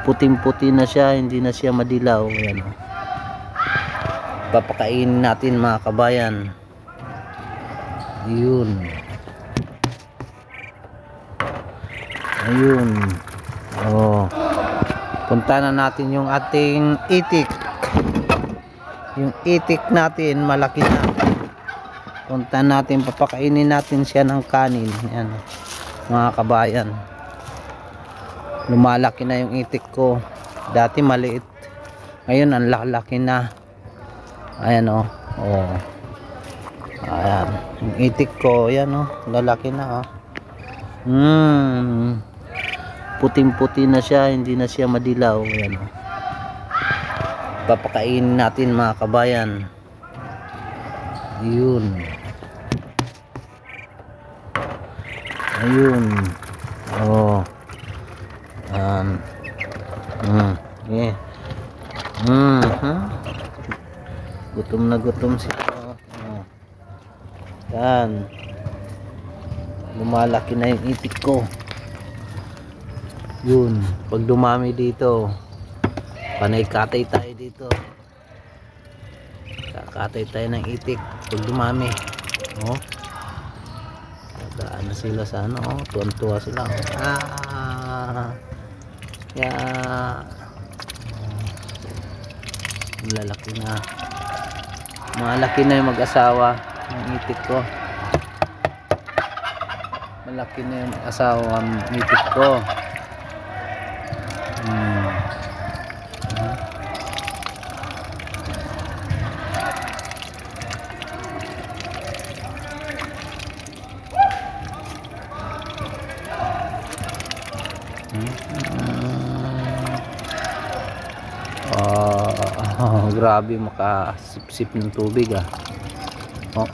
puting-puti na siya, hindi na siya madilaw. Ayan, oh. Papakainin natin mga kabayan. Ayun. Ayun. Oh. Punta na natin yung ating itik. Yung itik natin malaki na. Punta natin, papakainin natin siya ng kanin. Ayan, mga kabayan. Lumalaki na yung itik ko. Dati maliit. Ngayon ang lalaki na. Ayan, oh. Oh. Ayan. Yung itik ko, ayan, oh. Lalaki na, oh. Puting-puti na siya, hindi na siya madilaw. Ayan, oh. Papakainin natin mga kabayan. Ayun. Ayun. Oh. Yeah. Gutom na gutom siya. Oh. Yan. Lumalaki na yung itik ko. Yun. Pag dumami dito, panay katay tayo dito. Kakatay tayo ng itik pag dumami. Oh. Dadaan na sila sa ano. Oh. Tuwan-tuwa sila. Yeah. Lalaki na. Malaki na yung mag-asawa ng itik ko. Malaki na yung asawa ng itik ko. Grabe makasipsip ng tubig, ah. Oh,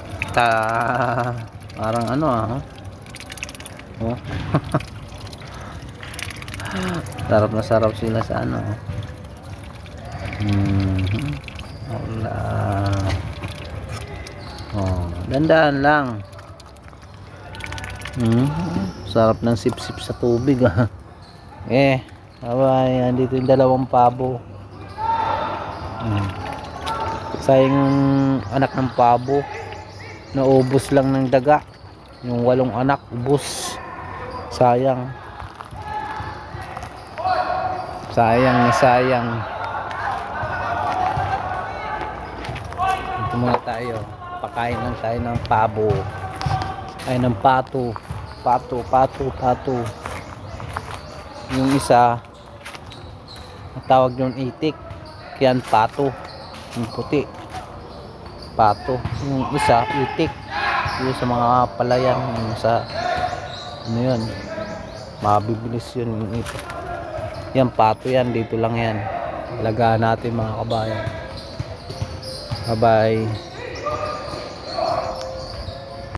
parang ano, ah. Oh. Sarap na sarap sila sa ano. Wala. Oh, dandan lang. Sarap ng sipsip sa tubig, ah. Abay, andito yung dalawang pabo. Sayang anak ng pabo, naubos lang ng daga. Yung 8 anak ubos. Sayang. Sayang na sayang. Ito muna tayo. Pakain lang tayo ng pabo. Ay, ng pato. Pato. Yung isa, tawag yung itik. Yan pato. Yung puti. Pato. Yung isa, itik. Yung sa mga palayan. Yung sa, ano yun, mabibilis yun yung itik. Yan, pato yan. Dito lang yan. Alagaan natin mga kabayan. Bye bye.